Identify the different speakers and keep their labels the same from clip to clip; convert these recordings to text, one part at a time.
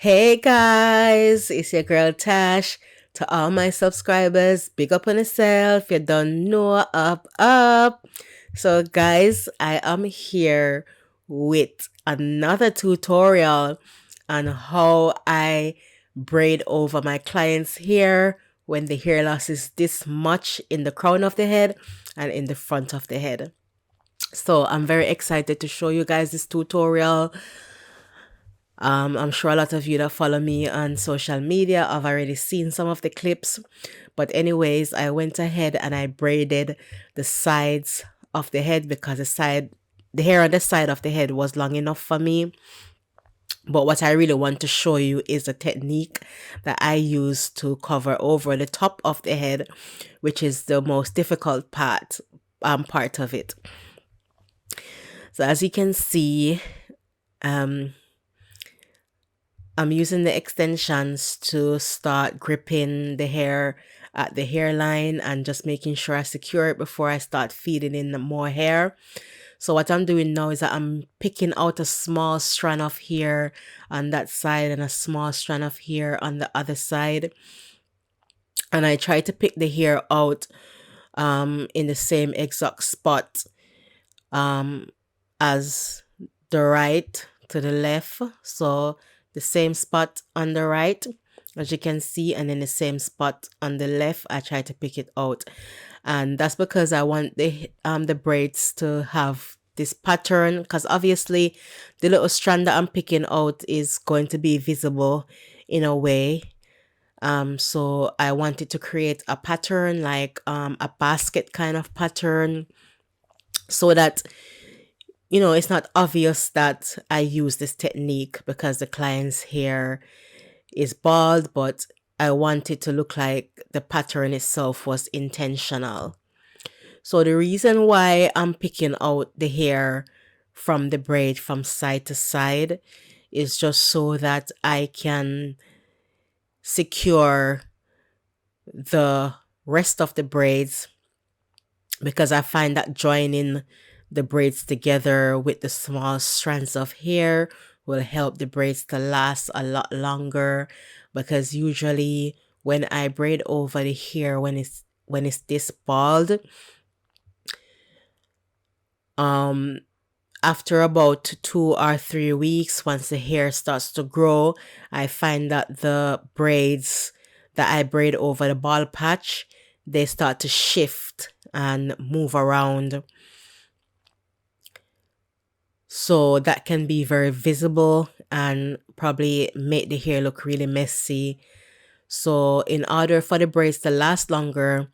Speaker 1: Hey guys, it's your girl Tash. To all my subscribers, big up on yourself. You don't know, up. So guys, I am here with another tutorial on how I braid over my clients' hair when the hair loss is this much in the crown of the head and in the front of the head. So I'm very excited to show you guys this tutorial. I'm sure a lot of you that follow me on social media have already seen some of the clips. But anyways, I went ahead and I braided the sides of the head because the hair on the side of the head was long enough for me. But what I really want to show you is the technique that I use to cover over the top of the head, which is the most difficult part of it. So as you can see, I'm using the extensions to start gripping the hair at the hairline and just making sure I secure it before I start feeding in more hair. So what I'm doing now is that I'm picking out a small strand of hair on that side and a small strand of hair on the other side. And I try to pick the hair out in the same exact spot as the right to the left. So the same spot on the right, as you can see, and then the same spot on the left. I try to pick it out, and that's because I want the braids to have this pattern, because obviously the little strand that I'm picking out is going to be visible in a way. So I wanted to create a pattern, like a basket kind of pattern, so that it's not obvious that I use this technique because the client's hair is bald, but I want it to look like the pattern itself was intentional. So the reason why I'm picking out the hair from the braid from side to side is just so that I can secure the rest of the braids, because I find that joining the braids together with the small strands of hair will help the braids to last a lot longer, because usually when I braid over the hair when it's this bald, after about 2 or 3 weeks, once the hair starts to grow, I find that the braids that I braid over the bald patch, they start to shift and move around. So that can be very visible and probably make the hair look really messy. So in order for the braids to last longer,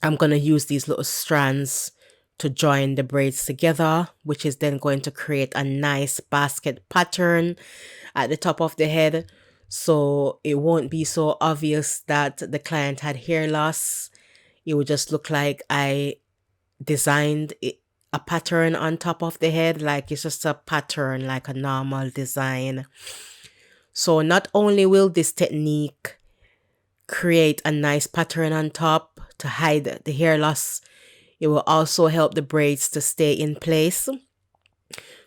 Speaker 1: I'm going to use these little strands to join the braids together, which is then going to create a nice basket pattern at the top of the head. So it won't be so obvious that the client had hair loss. It would just look like I designed a pattern on top of the head, like it's just a pattern, like a normal design. So not only will this technique create a nice pattern on top to hide the hair loss, it will also help the braids to stay in place.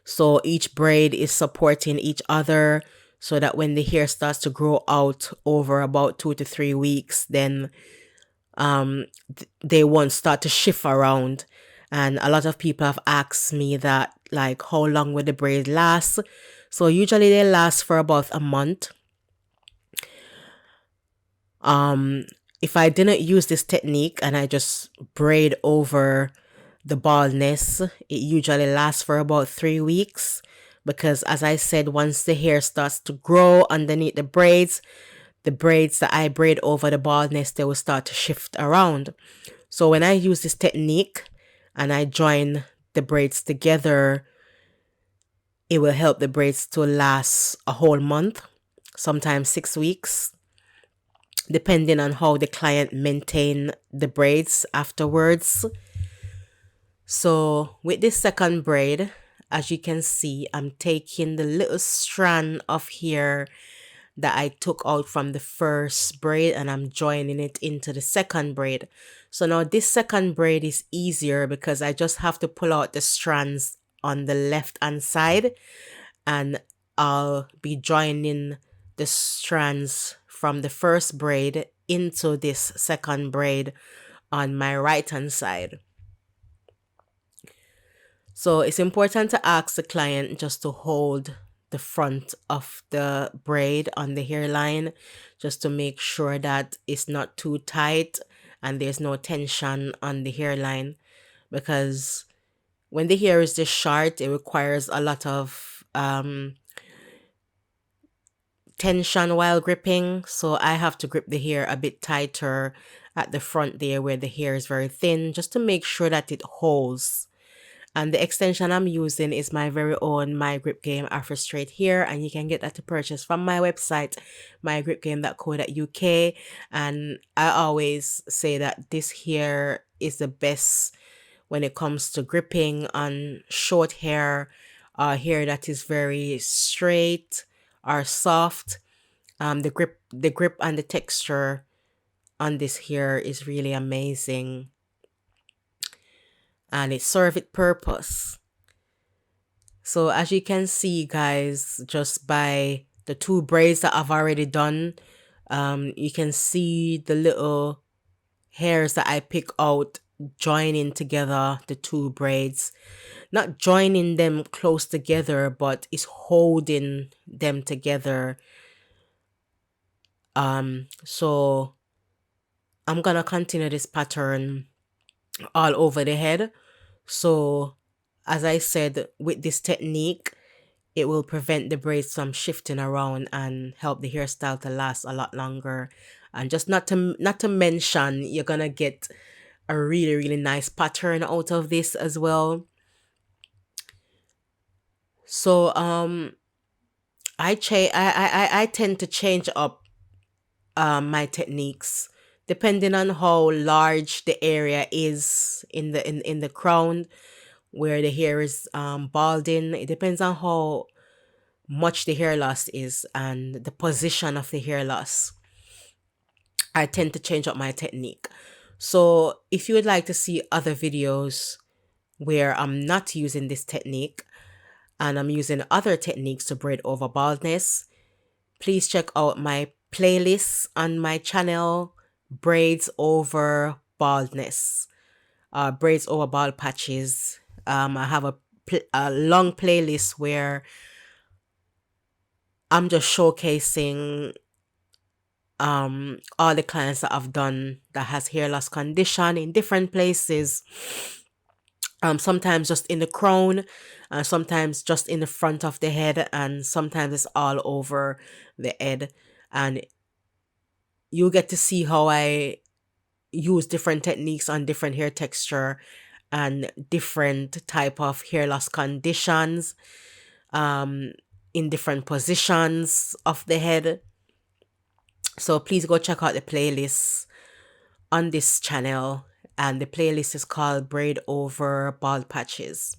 Speaker 1: So each braid is supporting each other, so that when the hair starts to grow out over about 2 to 3 weeks, then they won't start to shift around. And a lot of people have asked me that, like, how long will the braid last? So usually they last for about a month. If I didn't use this technique and I just braid over the baldness, it usually lasts for about 3 weeks, because as I said, once the hair starts to grow underneath the braids that I braid over the baldness, they will start to shift around. So when I use this technique and I join the braids together, it will help the braids to last a whole month, sometimes 6 weeks, depending on how the client maintain the braids afterwards. So with this second braid, as you can see, I'm taking the little strand of hair that I took out from the first braid and I'm joining it into the second braid. So now this second braid is easier because I just have to pull out the strands on the left hand side, and I'll be joining the strands from the first braid into this second braid on my right hand side. So it's important to ask the client just to hold the front of the braid on the hairline, just to make sure that it's not too tight and there's no tension on the hairline, because when the hair is this short, it requires a lot of tension while gripping. So I have to grip the hair a bit tighter at the front there where the hair is very thin, just to make sure that it holds. And the extension I'm using is my very own My Grip Game Afro Straight Hair, and you can get that to purchase from my website, mygripgame.co.uk. And I always say that this hair is the best when it comes to gripping on short hair, hair that is very straight or soft. The grip and the texture on this hair is really amazing, and it serves its purpose. So as you can see, guys, just by the two braids that I've already done, you can see the little hairs that I pick out joining together the two braids. Not joining them close together, but it's holding them together. So I'm gonna continue this pattern all over the head. So as I said, with this technique, it will prevent the braids from shifting around and help the hairstyle to last a lot longer. And just not to mention, you're gonna get a really nice pattern out of this as well. So I tend to change up my techniques depending on how large the area is in the crown where the hair is balding. It depends on how much the hair loss is and the position of the hair loss. I tend to change up my technique. So if you would like to see other videos where I'm not using this technique and I'm using other techniques to braid over baldness, please check out my playlist on my channel, Braids Over Baldness, Braids Over Bald Patches. I have a long playlist where I'm just showcasing all the clients that I've done that has hair loss condition in different places. Sometimes just in the crown, sometimes just in the front of the head, and sometimes it's all over the head. And you get to see how I use different techniques on different hair texture and different type of hair loss conditions, in different positions of the head. So please go check out the playlist on this channel, and the playlist is called Braid Over Bald Patches.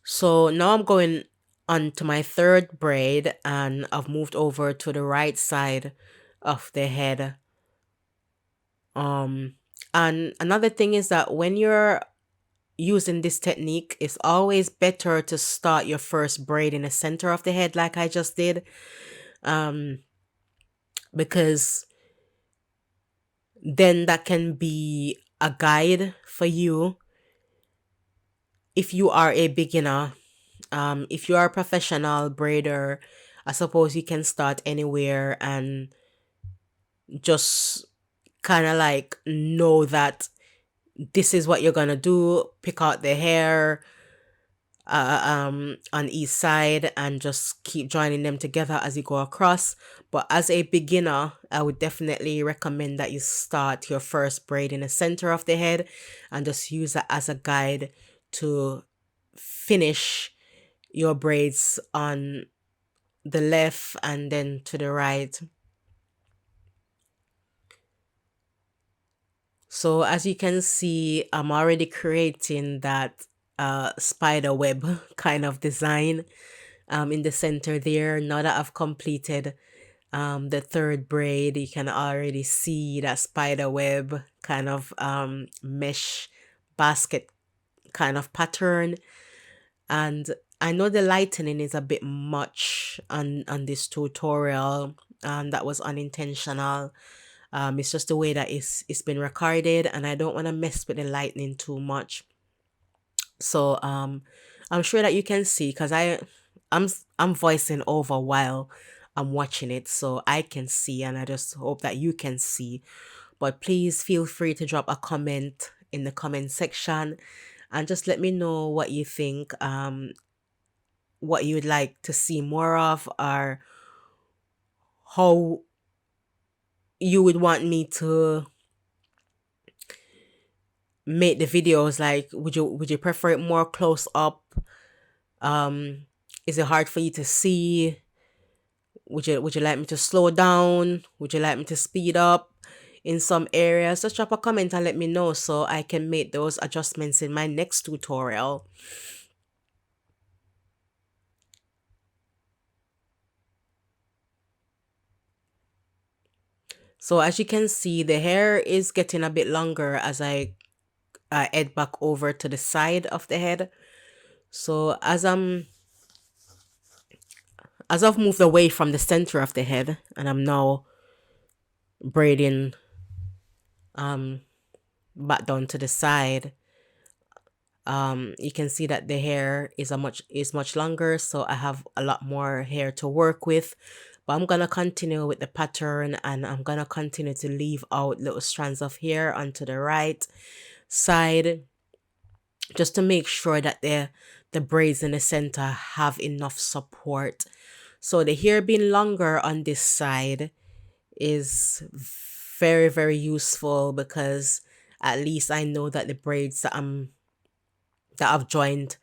Speaker 1: So now I'm going on to my third braid, and I've moved over to the right side of the head. And another thing is that when you're using this technique, it's always better to start your first braid in the center of the head like I just did, because then that can be a guide for you if you are a beginner. If you are a professional braider, I suppose you can start anywhere and just kind of like know that this is what you're gonna do. Pick out the hair on each side and just keep joining them together as you go across. But as a beginner, I would definitely recommend that you start your first braid in the center of the head and just use that as a guide to finish your braids on the left and then to the right. So as you can see, I'm already creating that spider web kind of design in the center there. Now that I've completed the third braid, you can already see that spider web kind of mesh basket kind of pattern. And I know the lightening is a bit much on this tutorial. That was unintentional. It's just the way that it's been recorded, and I don't want to mess with the lightning too much. So I'm sure that you can see, because I'm I'm voicing over while I'm watching it, so I can see, and I just hope that you can see. But please feel free to drop a comment in the comment section and just let me know what you think, what you would like to see more of, or how you would want me to make the videos. Like, would you prefer it more close up? Is it hard for you to see? Would you like me to slow down? Would you like me to speed up in some areas? Just drop a comment and let me know so I can make those adjustments in my next tutorial. So as you can see, the hair is getting a bit longer as I head back over to the side of the head. So as I've moved away from the center of the head, and I'm now braiding back down to the side, you can see that the hair is much longer, so I have a lot more hair to work with. But I'm gonna continue with the pattern, and I'm gonna continue to leave out little strands of hair onto the right side, just to make sure that the braids in the center have enough support. So the hair being longer on this side is very, very useful, because at least I know that the braids that I've joined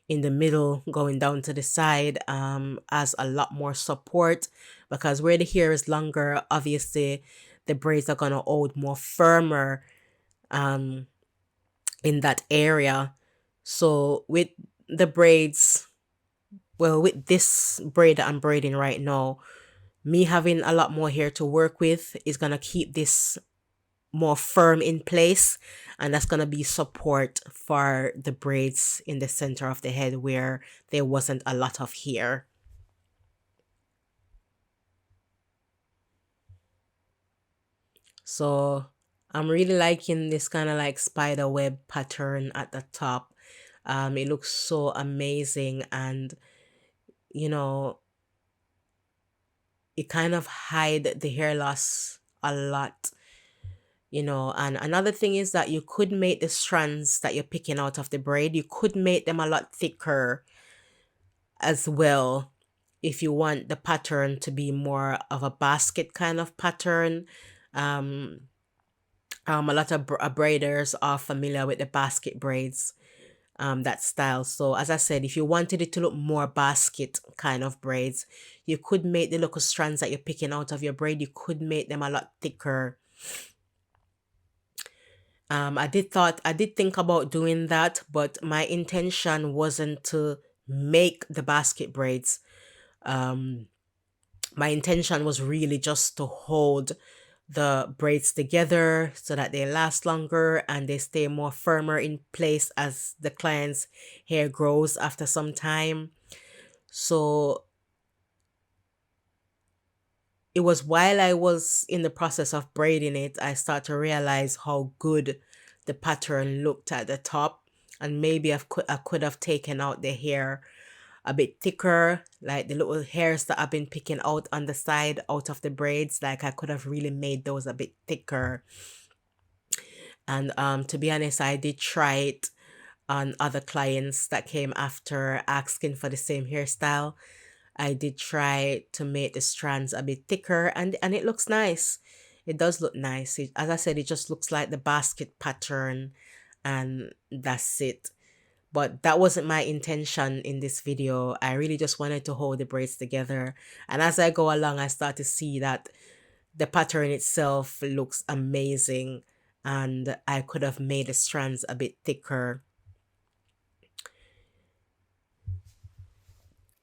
Speaker 1: in the middle going down to the side has a lot more support, because where the hair is longer, obviously the braids are gonna hold more firmer in that area. So with the braids, well, with this braid that I'm braiding right now, me having a lot more hair to work with is gonna keep this more firm in place, and that's gonna be support for the braids in the center of the head where there wasn't a lot of hair. So I'm really liking this kind of like spider web pattern at the top. It looks so amazing, and you know, it kind of hide the hair loss a lot. And another thing is that you could make the strands that you're picking out of the braid, you could make them a lot thicker as well, if you want the pattern to be more of a basket kind of pattern. A lot of braiders are familiar with the basket braids, that style. So as I said, if you wanted it to look more basket kind of braids, you could make the little strands that you're picking out of your braid, you could make them a lot thicker. I did think about doing that, but my intention wasn't to make the basket braids. My intention was really just to hold the braids together so that they last longer and they stay more firmer in place as the client's hair grows after some time. So it was while I was in the process of braiding it, I started to realize how good the pattern looked at the top, and maybe I could have taken out the hair a bit thicker, like the little hairs that I've been picking out on the side out of the braids, like I could have really made those a bit thicker. And to be honest, I did try it on other clients that came after asking for the same hairstyle. I did try to make the strands a bit thicker, and it looks nice. It does look nice. As I said, it just looks like the basket pattern, and that's it. But that wasn't my intention in this video. I really just wanted to hold the braids together. And as I go along, I start to see that the pattern itself looks amazing, and I could have made the strands a bit thicker.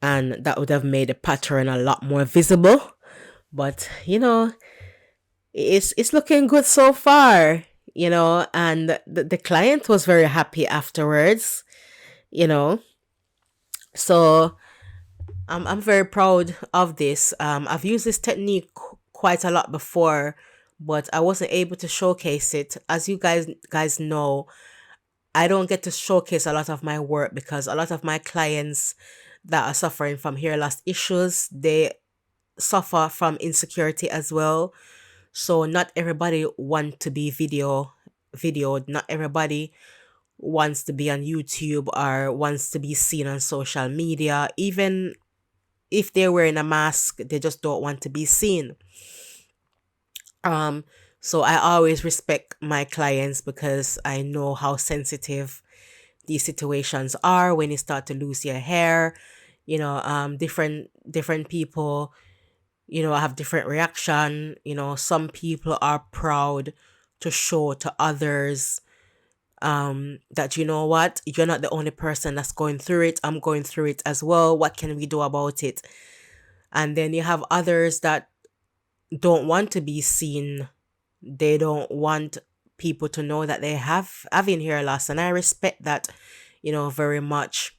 Speaker 1: And that would have made the pattern a lot more visible. But it's looking good so far, and the client was very happy afterwards. So I'm very proud of this. I've used this technique quite a lot before, but I wasn't able to showcase it. As you guys know, I don't get to showcase a lot of my work because a lot of my clients that are suffering from hair loss issues, they suffer from insecurity as well. So not everybody want to be videoed. Not everybody wants to be on YouTube or wants to be seen on social media. Even if they're wearing a mask, they just don't want to be seen. Um, so I always respect my clients because I know how sensitive these situations are when you start to lose your hair. Different people, have different reaction. Some people are proud to show to others that what, you're not the only person that's going through it. I'm going through it as well. What can we do about it? And then you have others that don't want to be seen. They don't want people to know that they having hair loss, and I respect that, very much.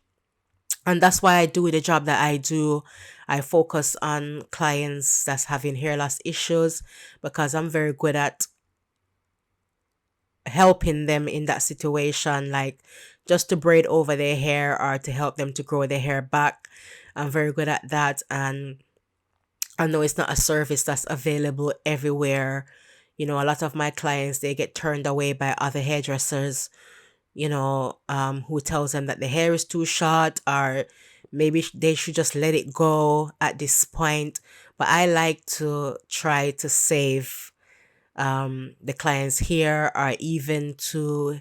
Speaker 1: And that's why I do the job that I do. I focus on clients that's having hair loss issues because I'm very good at helping them in that situation, like just to braid over their hair or to help them to grow their hair back. I'm very good at that. And I know it's not a service that's available everywhere. A lot of my clients, they get turned away by other hairdressers, who tells them that the hair is too short or maybe they should just let it go at this point. But I like to try to save the client's hair, or even to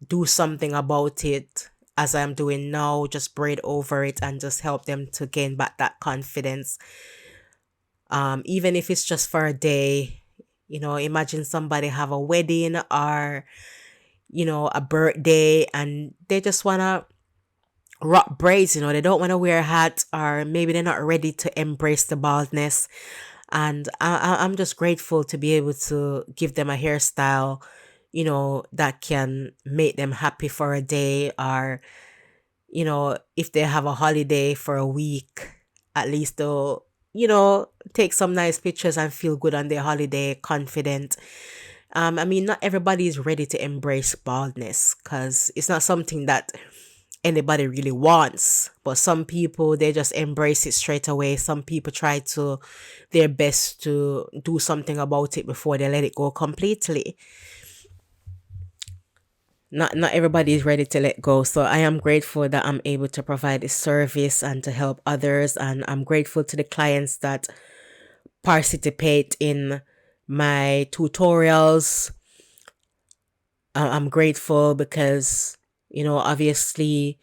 Speaker 1: do something about it as I'm doing now, just braid over it and just help them to gain back that confidence. Even if it's just for a day. Imagine somebody have a wedding or, a birthday, and they just want to rock braids. They don't want to wear a hat, or maybe they're not ready to embrace the baldness. And I'm just grateful to be able to give them a hairstyle, that can make them happy for a day, or, if they have a holiday for a week, at least they'll, take some nice pictures and feel good on their holiday, confident. I mean, not everybody is ready to embrace baldness because it's not something that anybody really wants. But some people, they just embrace it straight away. Some people try to their best to do something about it before they let it go completely. Not everybody is ready to let go. So I am grateful that I'm able to provide this service and to help others. And I'm grateful to the clients that participate in my tutorials. I'm grateful because, obviously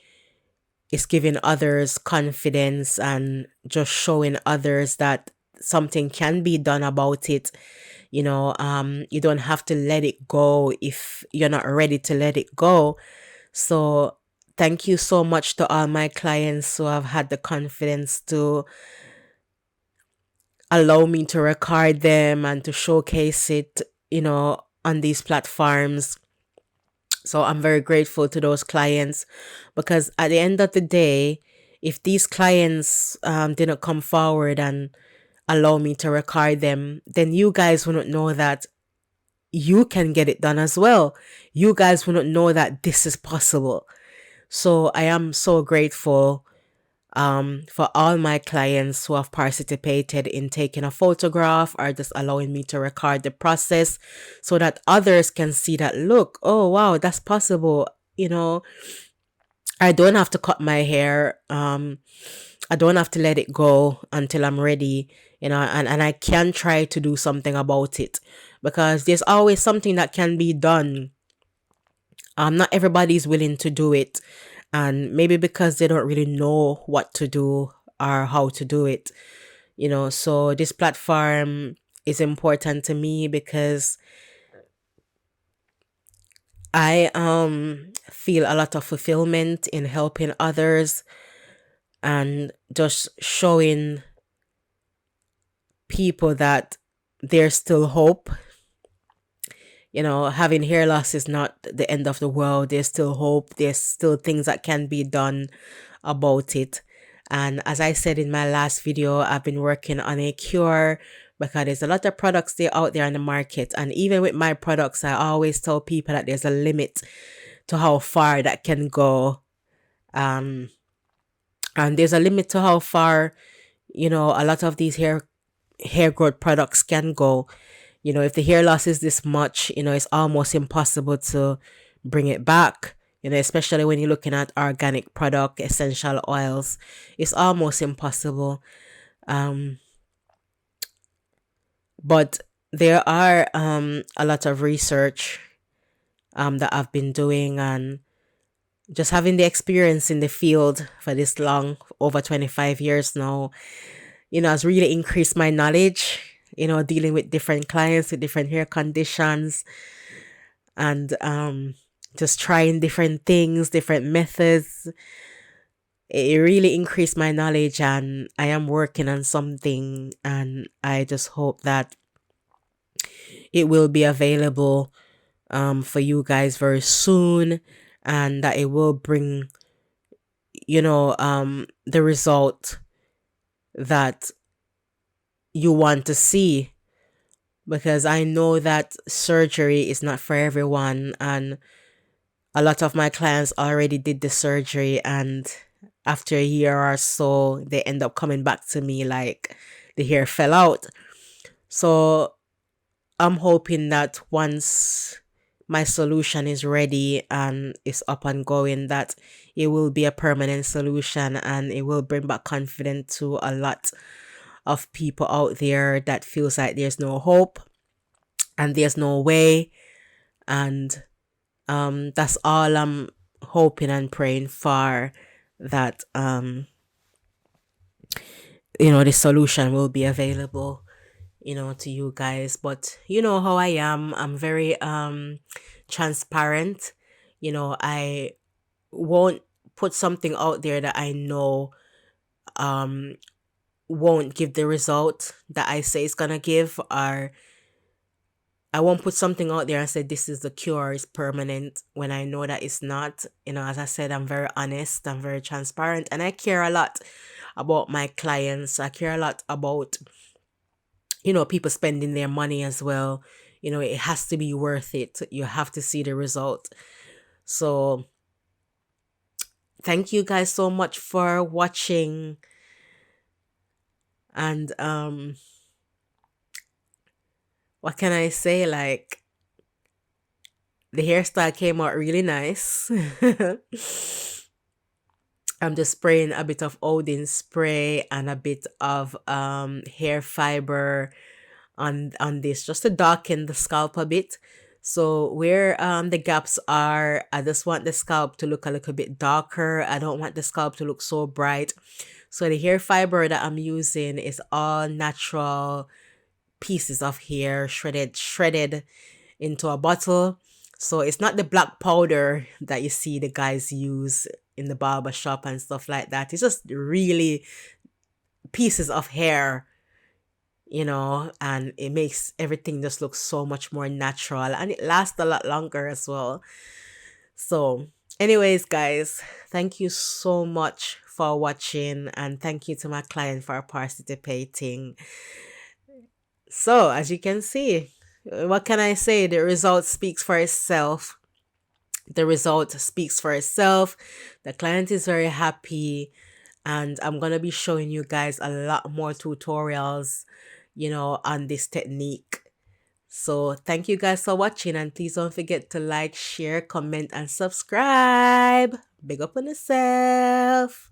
Speaker 1: it's giving others confidence and just showing others that something can be done about it. You don't have to let it go if you're not ready to let it go. So thank you so much to all my clients who have had the confidence to allow me to record them and to showcase it, on these platforms. So I'm very grateful to those clients because at the end of the day, if these clients didn't come forward and allow me to record them, then you guys wouldn't know that you can get it done as well. You guys wouldn't know that this is possible. So I am so grateful for all my clients who have participated in taking a photograph or just allowing me to record the process so that others can see that, look, oh, wow, that's possible. I don't have to cut my hair. I don't have to let it go until I'm ready, and I can try to do something about it because there's always something that can be done. Not everybody is willing to do it, and maybe because they don't really know what to do or how to do it. So this platform is important to me because I feel a lot of fulfillment in helping others and just showing people that there's still hope. Having hair loss is not the end of the world. There's still hope. There's still things that can be done about it. And as I said in my last video, I've been working on a cure because there's a lot of products there out there on the market. And even with my products, I always tell people that there's a limit to how far that can go. And there's a limit to how far, a lot of these hair growth products can go. If the hair loss is this much, it's almost impossible to bring it back. Especially when you're looking at organic product, essential oils, it's almost impossible. But there are a lot of research that I've been doing, and just having the experience in the field for this long, over 25 years now, has really increased my knowledge, dealing with different clients with different hair conditions, and just trying different things, different methods. It really increased my knowledge, and I am working on something, and I just hope that it will be available for you guys very soon, and that it will bring the result that you want to see, because I know that surgery is not for everyone, and a lot of my clients already did the surgery, and after a year or so they end up coming back to me like the hair fell out. So I'm hoping that once my solution is ready and is up and going, that it will be a permanent solution, and it will bring back confidence to a lot of people out there that feels like there's no hope and there's no way. And that's all I'm hoping and praying for, that the solution will be available to you guys. But you know how I am, I'm very transparent. I won't put something out there that I know won't give the result that I say it's gonna give, or I won't put something out there and say this is the cure, it's permanent, when I know that it's not. As I said, I'm very honest, I'm very transparent, and I care a lot about my clients. I care a lot about people spending their money as well. It has to be worth it. You have to see the result. So thank you guys so much for watching, and what can I say, like, the hairstyle came out really nice. I'm just spraying a bit of Odin spray and a bit of hair fiber on this, just to darken the scalp a bit. So where the gaps are, I just want the scalp to look a little bit darker. I don't want the scalp to look so bright. So the hair fiber that I'm using is all natural pieces of hair shredded into a bottle. So it's not the black powder that you see the guys use in the barber shop and stuff like that. It's just really pieces of hair, and it makes everything just look so much more natural, and it lasts a lot longer as well. So anyways, guys, thank you so much for watching, and thank you to my client for participating. So as you can see, what can I say? The result speaks for itself. The result speaks for itself. The client is very happy, and I'm going to be showing you guys a lot more tutorials, on this technique. So thank you guys for watching, and please don't forget to like, share, comment, and subscribe. Big up on yourself.